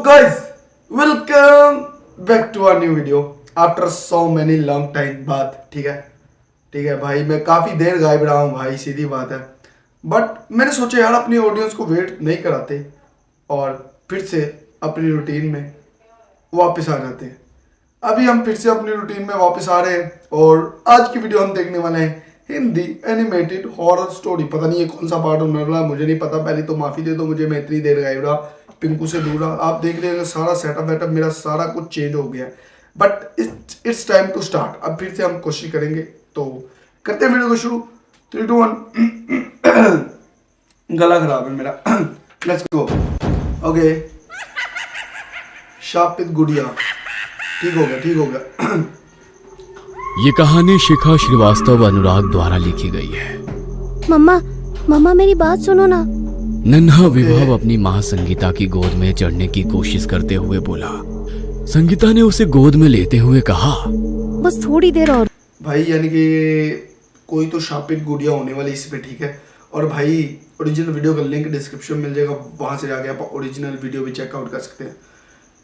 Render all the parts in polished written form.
guys, welcome back to our new video after so many long time बाद। ठीक है भाई, मैं काफ़ी देर गायब रहा हूँ भाई, सीधी बात है। बट मैंने सोचा यार अपनी ऑडियंस को वेट नहीं कराते और फिर से अपनी रूटीन में वापस आ जाते हैं। अभी हम फिर से अपनी रूटीन में वापस आ रहे हैं और आज की वीडियो हम देखने वाले हैं हिंदी एनिमेटेड हॉरर स्टोरी। पता नहीं ये कौन सा पार्ट होने वाला, मुझे नहीं पता। पहले तो माफ़ी दे दो मुझे, मैं इतनी देर गायब रहा, पिंकू से दूर रहा। आप देख रहे हैं सारा सेटअप वेटअप मेरा सारा कुछ चेंज हो गया, but it's time to start. अब फिर से हम कोशिश करेंगे, तो करते हैं वीडियो को शुरू। 3, 2, 1 गला खराब है मेरा। Let's go. ओके, शापित गुड़िया, ठीक हो गया। ये कहानी शिखा श्रीवास्तव अनुराग द्वारा लिखी गई है। मम्मा मेरी बात सुनो ना। नन्हा विभव अपनी माँ संगीता की गोद में चढ़ने की कोशिश करते हुए बोला। संगीता ने उसे गोद में लेते हुए कहा, बस थोड़ी देर और। भाई यानी कि कोई तो शापित गुड़िया होने वाली इस पे, ठीक है। और भाई ओरिजिनल वीडियो का लिंक डिस्क्रिप्शन मिल जाएगा, वहां से जाके आप ओरिजिनल वीडियो भी चेकआउट कर सकते हैं।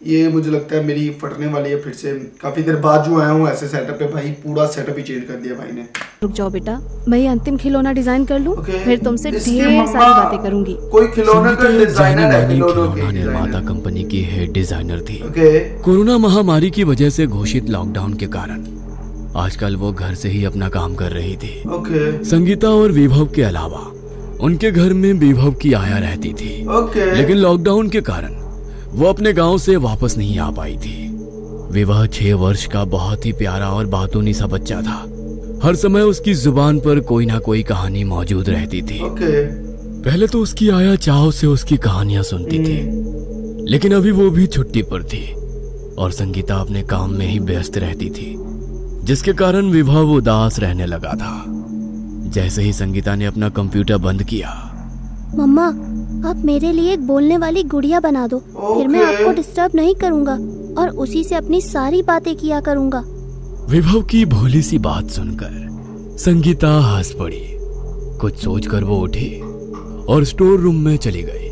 ये मुझे लगता है मेरी फटने वाली है फिर से। काफी देर बाद जो आया हूँ ऐसे सेटअप पे, भाई पूरा सेटअप ही चेंज कर दिया भाई ने। रुक जाओ बेटा, मैं ये अंतिम खिलौना डिजाइन कर लूं, फिर तुमसे ढेर सारी बातें करूंगी। कोई खिलौना का डिजाइनर है, खिलौना निर्माता कंपनी की हेड डिजाइनर थी। कोरोना महामारी की वजह से घोषित लॉकडाउन के कारण आजकल वो घर से ही अपना काम कर रही थी। संगीता और विभव के अलावा उनके घर में विभव की आया रहती थी। लेकिन लॉकडाउन के कारण वो अपने गांव से वापस नहीं आ पाई थी। विवाह 6 वर्ष का बहुत ही प्यारा और बातूनी सा बच्चा था। हर समय उसकी जुबान पर कोई ना कोई कहानी मौजूद रहती थी। पहले तो उसकी आया चाव से उसकी कहानियां सुनती थी, लेकिन अभी वो भी छुट्टी पर थी और संगीता अपने काम में ही व्यस्त रहती थी, जिसके कारण विभव उदास रहने लगा था। जैसे ही संगीता ने अपना कंप्यूटर बंद किया, मम्मा आप मेरे लिए एक बोलने वाली गुड़िया बना दो, फिर मैं आपको डिस्टर्ब नहीं करूंगा और उसी से अपनी सारी बातें किया करूंगा। विभव की भोली सी बात सुनकर संगीता हंस पड़ी। कुछ सोचकर वो उठी और स्टोर रूम में चली गई।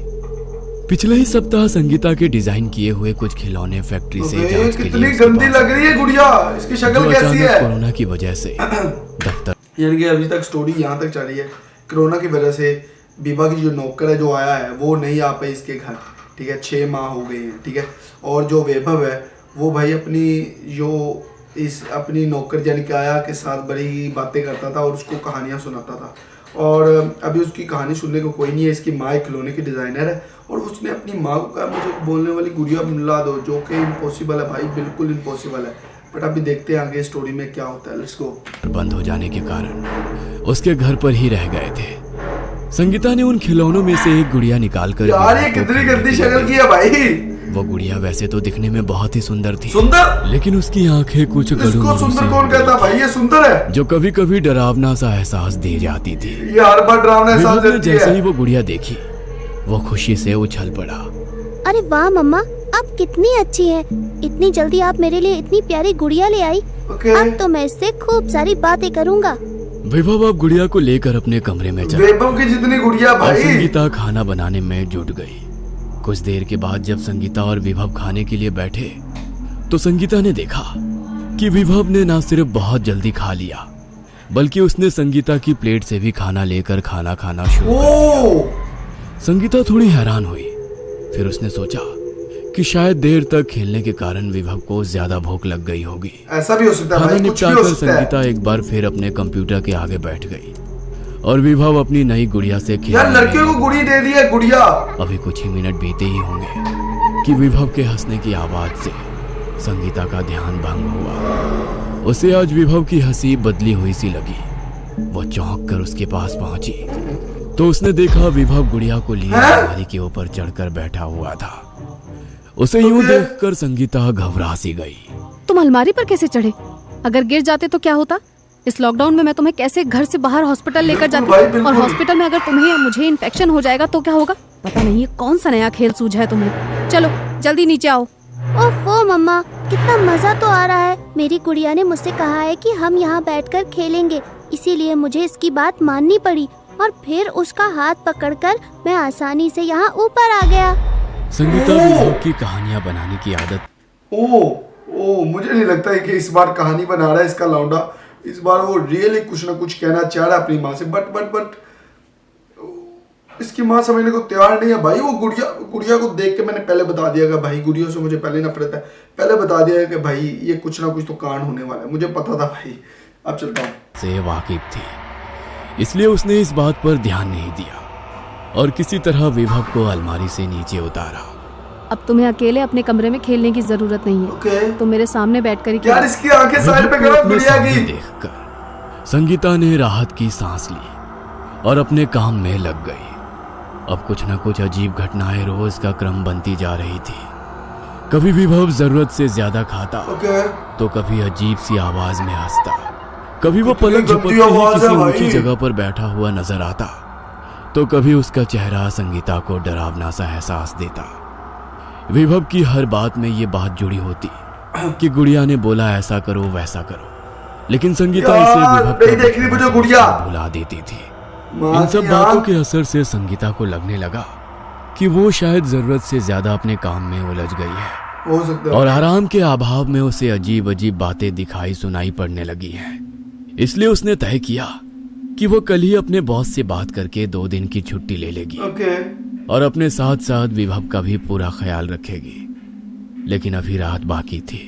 पिछले ही सप्ताह संगीता के डिजाइन किए हुए कुछ खिलौने फैक्ट्री से जांच के लिए कितनी गंदी लग रही है गुड़िया, इसकी शक्ल कैसी है। कोरोना की वजह से दफ्तर, यानी कि अभी तक स्टोरी यहाँ तक चली है। कोरोना की वजह से बीबा की जो नौकर है जो आया है वो नहीं आ पाई इसके घर, ठीक है। 6 माह हो गए हैं, ठीक है। और जो वैभव है वो भाई अपनी नौकर यानी कि आया के साथ बड़ी बातें करता था और उसको कहानियां सुनाता था। और अभी उसकी कहानी सुनने को कोई नहीं है। इसकी माँ एक खिलौने की डिज़ाइनर है और उसने अपनी माँ को कहा मुझे बोलने वाली गुड़िया मिला दो, जो कि इम्पॉसिबल है भाई, बिल्कुल इम्पॉसिबल है। बट अभी देखते हैं आगे स्टोरी में क्या होता है। Let's go. बंद हो जाने के कारण उसके घर पर ही रह गए थे। संगीता ने उन खिलौनों में से एक गुड़िया निकालकर, यार ये कितनी गंदी शक्ल की है भाई। वो गुड़िया वैसे तो दिखने में बहुत ही सुंदर थी, सुंदर, लेकिन उसकी आंखें कुछ इसको सुंदर कौन कहता भाई, ये सुंदर है, जो कभी कभी डरावना सा एहसास दे जाती थी। ये हर बार डरावना एहसास देती है। जैसे ही वो गुड़िया देखी वो खुशी से उछल पड़ा। अरे वाह मम्मा, आप कितनी अच्छी हैं। इतनी जल्दी आप मेरे लिए इतनी प्यारी गुड़िया ले आई। अब तो मैं इससे खूब सारी बातें करूँगा। विभव अब गुड़िया को लेकर अपने कमरे में चला। विभव की जितनी गुड़िया भाई। संगीता खाना बनाने में जुट गई। कुछ देर के बाद जब संगीता और विभव खाने के लिए बैठे तो संगीता ने देखा कि विभव ने ना सिर्फ बहुत जल्दी खा लिया, बल्कि उसने संगीता की प्लेट से भी खाना लेकर खाना खाना शुरू कर दिया। संगीता थोड़ी हैरान हुई, फिर उसने सोचा कि शायद देर तक खेलने के कारण विभव को ज्यादा भूख लग गई होगी। ऐसा भी हो सकता है भाई, कुछ भी हो सकता है। संगीता एक बार फिर अपने कंप्यूटर के आगे बैठ गई और विभव अपनी नई गुड़िया से खेल। यार लड़कियों को गुड़ी दे दी है गुड़िया। अभी कुछ ही मिनट बीते ही होंगे कि विभव के हंसने की आवाज से संगीता का ध्यान भंग हुआ। उसे आज विभव की हंसी बदली हुई सी लगी। वो चौंक कर उसके पास पहुंची तो उसने देखा विभव गुड़िया को लिए अलमारी के ऊपर चढ़कर बैठा हुआ था। उसे यूं देखकर संगीता घबरा सी गई। तुम अलमारी पर कैसे चढ़े? अगर गिर जाते तो क्या होता? इस लॉकडाउन में मैं तुम्हें कैसे घर से बाहर हॉस्पिटल लेकर जाती, और हॉस्पिटल में अगर तुम्हें या मुझे इन्फेक्शन हो जाएगा तो क्या होगा? पता नहीं ये कौन सा नया खेल सूझा है तुम्हें। चलो जल्दी नीचे आओ। ओफो मम्मा, कितना मजा तो आ रहा है। मेरी गुड़िया ने मुझसे कहा है कि हम यहाँ बैठकर खेलेंगे, इसीलिए मुझे इसकी बात माननी पड़ी और फिर उसका हाथ पकड़कर मैं आसानी से यहाँ ऊपर आ गया। संगीता विभव की कहानियां बनाने की आदत। ओ मुझे नहीं लगता है कि इस बार कहानी बना रहा है इसका लौंडा। इस बार वो रियली कुछ ना कुछ कहना चाह रहा है अपनी माँ से, बट इसकी माँ समझने को तैयार नहीं है भाई। वो गुड़िया को देख के मैंने पहले बता दिया कि भाई गुड़ियों से मुझे पहले नफरत है। पहले बता दिया कि भाई ये कुछ ना कुछ तो कांड होने वाला है, मुझे पता था भाई। अब चलता हूँ। से वाकिफ थी, इसलिए उसने इस बात पर ध्यान नहीं दिया और किसी तरह विभव को अलमारी से नीचे उतारा। अब तुम्हें अकेले अपने कमरे में खेलने की जरूरत नहीं है। तो मेरे सामने बैठकर ही यार इसकी आंखें साइड पे करो गुड़िया की। देखकर संगीता ने राहत की सांस ली और अपने काम में लग गई। अब कुछ न कुछ अजीब घटनाएं रोज का क्रम बनती जा रही थी। कभी विभव जरूरत से ज्यादा खाता तो कभी अजीब सी आवाज में हंसता, कभी वो पलक झपकते ही किसी ऊंची जगह पर बैठा हुआ नजर आता, तो कभी उसका चेहरा संगीता को डरावना सा एहसास देता। विभव की हर बात में ये बात जुड़ी होती कि गुड़िया ने बोला ऐसा करो वैसा करो, लेकिन संगीता इसे विभव को भुला देती थी। इन सब बातों के असर से संगीता को लगने लगा कि वो शायद जरूरत से ज्यादा अपने काम में उलझ गई है, हो सकता है। और आराम के अभाव में उसे अजीब अजीब बातें दिखाई सुनाई पड़ने लगी हैं। इसलिए उसने तय किया कि वो कल ही अपने बॉस से बात करके 2 दिन की छुट्टी ले लेगी और अपने साथ साथ विभव का भी पूरा ख्याल रखेगी। लेकिन अभी रात बाकी थी।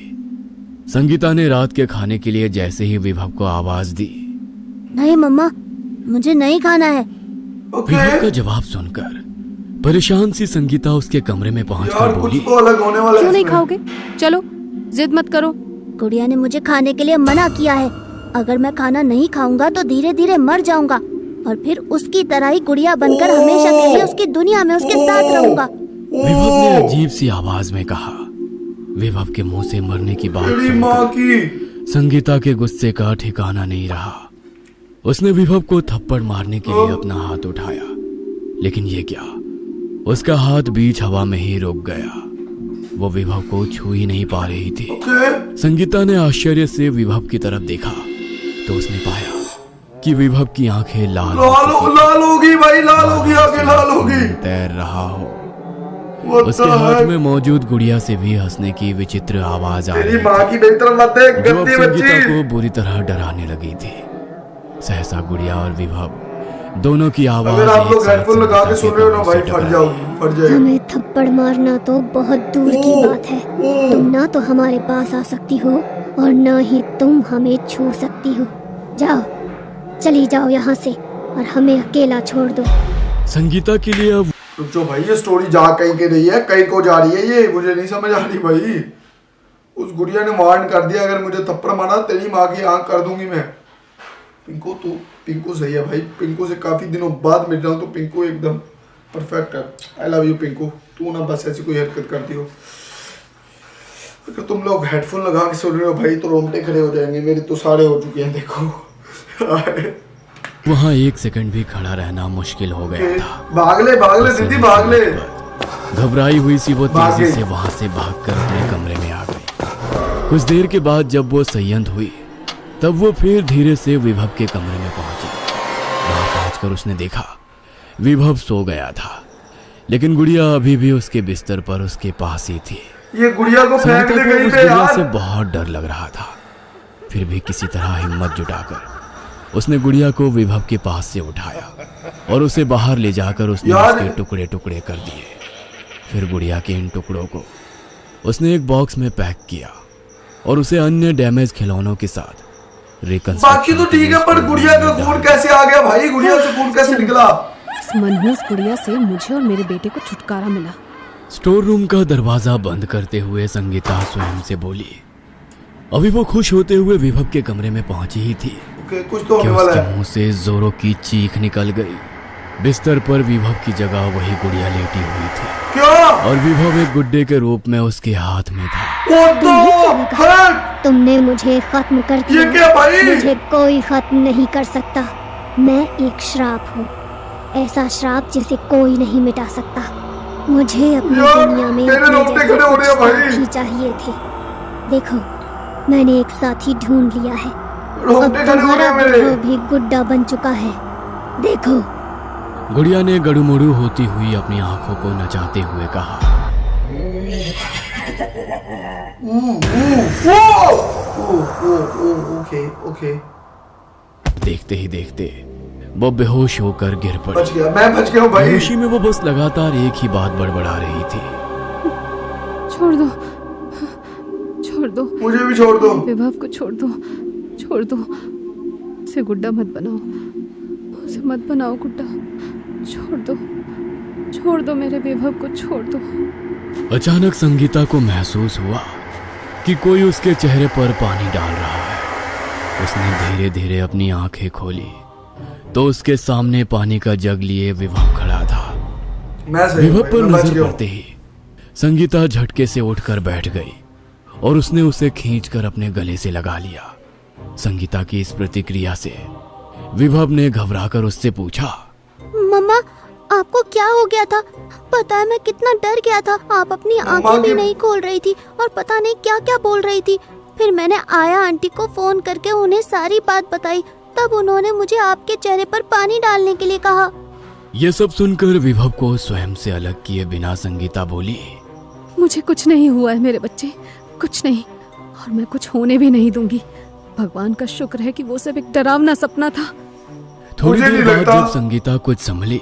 संगीता ने रात के खाने के लिए जैसे ही विभव को आवाज दी, नहीं मम्मा मुझे नहीं खाना है। विभव का जवाब सुनकर परेशान सी संगीता उसके कमरे में पहुंचकर बोली, कुछ तो अलग होने वाला है। क्यों नहीं खाओगे? चलो जिद मत करो। गुड़िया ने मुझे खाने के लिए मना किया है। अगर मैं खाना नहीं खाऊंगा तो धीरे धीरे मर जाऊंगा और फिर उसकी तरह ही गुड़िया बनकर हमेशा के लिए उसकी दुनिया में उसके साथ रहूंगा। विभव ने अजीब सी आवाज में कहा। विभव के मुंह से मरने की बात सुनकर संगीता के गुस्से का ठिकाना नहीं रहा। उसने विभव को थप्पड़ मारने के लिए अपना हाथ उठाया, लेकिन ये क्या, उसका हाथ बीच हवा में ही रुक गया। वो विभव को छू ही नहीं पा रही थी। संगीता ने आश्चर्य से विभव की तरफ देखा तो उसने पाया कि विभव की आंखें लाल होगी भाई, लाल होगी, आंखें लाल होगी। तैर रहा हो। उसके हाथ में मौजूद गुड़िया से भी हंसने की विचित्र आवाज आ रही थी, जो संगीता को बुरी तरह डराने लगी थी। सहसा गुड़िया और विभव दोनों की आवाज अगर आप लोग हेडफोन लगा के सुन रहे हो ना भाई, फट जाएगी। हमें थप्पड़ मारना तो बहुत दूर की बात है। तुम ना तो हमारे पास आ सकती हो और न ही तुम हमें छू सकती हो। जाओ, चली जाओ यहाँ से और हमें अकेला छोड़ दो। संगीता के लिए अब जो भाई ये स्टोरी जा कहीं के रही है, कहीं को जा रही है, ये मुझे नहीं समझ आ रही भाई। उस गुड़िया ने वार्न कर दिया, अगर मुझे थप्पड़ मारा तेरी माँ की आंख कर दूंगी मैं। पिंकू सही है भाई, पिंकू से काफी दिनों बाद मिल रहा हूँ तो पिंकू एकदम परफेक्ट है। आई लव यू पिंकू, तू ना बस ऐसी कोई हरकत करती हो। अगर तुम लोग हेडफोन लगा के सुन रहे हो भाई तो रोंगटे खड़े हो जाएंगे, मेरे तो सारे हो चुके हैं देखो। वहाँ 1 सेकंड भी खड़ा रहना मुश्किल हो गया था। भाग ले दीदी भाग ले। घबराई हुई सी वो तेजी से वहाँ से भागकर अपने कमरे में आ गई। कुछ देर के बाद जब वो संयत हुई तब वो फिर धीरे से विभव के कमरे में पहुंची। वहां पहुंचकर उसने देखा विभव सो गया था, लेकिन गुड़िया अभी भी उसके बिस्तर पर उसके पास ही थी। ये गुड़िया को फेंक दे गई पे यार। से बहुत डर लग रहा था, फिर भी किसी तरह हिम्मत जुटाकर उसने गुड़िया को विभव के पास से उठाया और उसे बाहर ले जाकर उसने उसके टुकड़े टुकड़े कर दिए। फिर गुड़िया के इन टुकड़ों को उसने एक बॉक्स में पैक किया और उसे अन्य डैमेज खिलौनों के साथ बाकी तो ठीक है, पर गुड़िया का खून कैसे आ गया भाई? गुड़िया से खून कैसे निकला? इस मनहूस गुड़िया से मुझे और मेरे बेटे को छुटकारा मिला। स्टोर रूम का दरवाजा बंद करते हुए संगीता स्वयं से बोली। अभी वो खुश होते हुए विभव के कमरे में पहुंची ही थी कुछ तो होने वाला है। मुंह से जोरों की चीख निकल गई। बिस्तर पर विभव की जगह वही गुड़िया लेटी हुई थी। क्या? और विभव एक गुड्डे के रूप में उसके हाथ में था। तुमने मुझे खत्म कर दिया। ये क्या भाई? मुझे कोई खत्म नहीं कर सकता। मैं एक श्राप हूँ, ऐसा श्राप जिसे कोई नहीं मिटा सकता। मुझे अपनी दुनिया में साथी चाहिए थे। देखो, मैंने एक साथी ढूंढ लिया है। अब तुम्हारा विभव भी गुड्डा बन चुका है। देखो। गुड़िया ने गड़ुमड़ू होती हुई अपनी आंखों को नचाते हुए कहा। ओके। देखते ही देखते वो बेहोश होकर गिर पड़ी। बच गया, मैं बच गया हूँ भाई। बेहोशी में वो बस लगातार एक ही बात बड़बड़ा रही थी। छोड़ दो, छोड़ दो, मुझे भी छोड़ दो। विभव को छोड़ दो, छोड़ दो। उसे गुड्डा मत बनाओ, उसे मत बनाओ गुड्डा। छोड़ दो, छोड़ दो, मेरे विभव को छोड़ दो। अचानक संगीता को महसूस हुआ कि कोई उसके चेहरे पर पानी डाल रहा है। उसने धीरे धीरे अपनी आंखें खोली तो उसके सामने पानी का जग लिए विभव खड़ा था। विभव पर नजर पड़ते ही संगीता झटके से उठकर बैठ गई और उसने उसे खींचकर अपने गले से लगा लिया। संगीता की इस प्रतिक्रिया से विभव ने घबराकर उससे पूछा, मम्मा आपको क्या हो गया था? पता है मैं कितना डर गया था। आप अपनी आंखें भी नहीं खोल रही थी और पता नहीं क्या क्या बोल रही थी। फिर मैंने आया आंटी को फोन करके उन्हें सारी बात बताई, तब उन्होंने मुझे आपके चेहरे पर पानी डालने के लिए कहा। यह सब सुनकर विभव को स्वयं से अलग किए बिना संगीता बोली, मुझे कुछ नहीं हुआ है मेरे बच्चे, कुछ नहीं, और मैं कुछ होने भी नहीं दूंगी। भगवान का शुक्र है कि वो सब एक डरावना सपना था। थोड़ी देर बाद जब संगीता कुछ संभली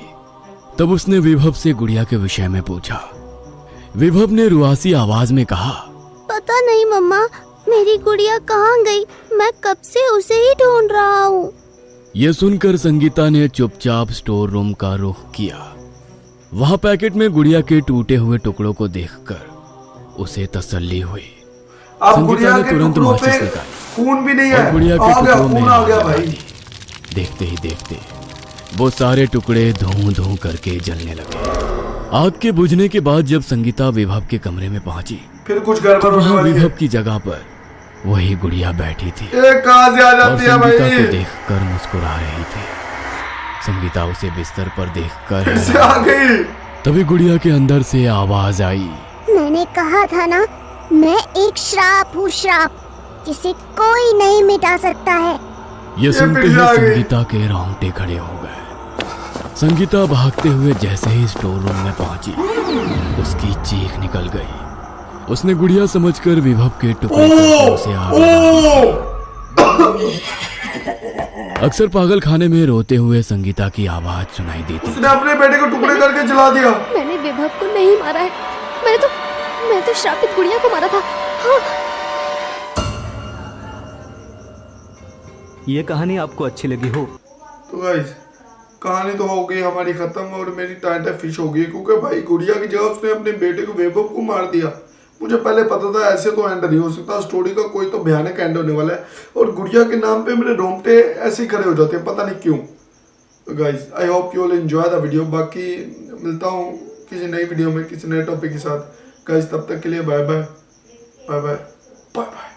तब उसने विभव से गुड़िया के विषय में पूछा। विभव ने रुआसी आवाज में कहा, पता नहीं मम्मा, मेरी गुड़िया कहाँ गई? मैं कब से उसे ही ढूंढ रहा हूँ। यह सुनकर संगीता ने चुपचाप स्टोर रूम का रुख किया। वहां पैकेट में गुड़िया के टूटे हुए टुकड़ों को देखकर उसे तसल्ली हुई। संगीता ने तुरंत माचिस निकाली, खून भी नहीं है, गुड़िया के टुकड़ों में आ गया भाई। देखते ही देखते वो सारे टुकड़े धूं धूं करके जलने लगे। आग के बुझने के बाद जब संगीता विभव के कमरे में पहुंची फिर कुछ गड़बड़ होने वाली है। विभव की जगह पर वही गुड़िया बैठी थी कहां से आ जाती है भाई? संगीता को देखकर मुस्कुरा रही थी। संगीता उसे बिस्तर पर देखकर फिर से आ गई। तभी गुड़िया के अंदर से आवाज आई, मैंने कहा था ना, मैं एक श्राप हूँ, श्राप जिसे कोई नहीं मिटा सकता है। ये सुनते ही संगीता के रोंगटे खड़े हो गए। संगीता भागते हुए जैसे ही स्टोर रूम में पहुंची उसकी चीख निकल गई। उसने गुड़िया समझकर विभव के टुकड़े से आग लगा दी। अक्सर पागल खाने में रोते हुए संगीता की आवाज सुनाई देती। उसने अपने बेटे को टुकड़े करके जला दिया। मैंने विभव को नहीं मारा है, मैं तो श्रापित गुड़िया को मारा था। हाँ। ये कहानी आपको अच्छी लगी हो तो गाइस कहानी तो हो गई हमारी खत्म और मेरी टाइटा फिश हो गई, क्योंकि भाई गुड़िया की जगह उसने अपने बेटे को विभव को मार दिया। मुझे पहले पता था ऐसे तो एंड नहीं हो सकता, स्टोरी का कोई तो भयानक एंड होने वाला है। और गुड़िया के नाम पे मेरे रोंगटे ऐसे ही खड़े हो जाते हैं, पता नहीं क्यों। Guys I hope you all enjoy the video. बाकी मिलता हूँ किसी नई वीडियो में किसी नए टॉपिक के साथ। गाइस तब तक के लिए bye bye bye bye bye bye.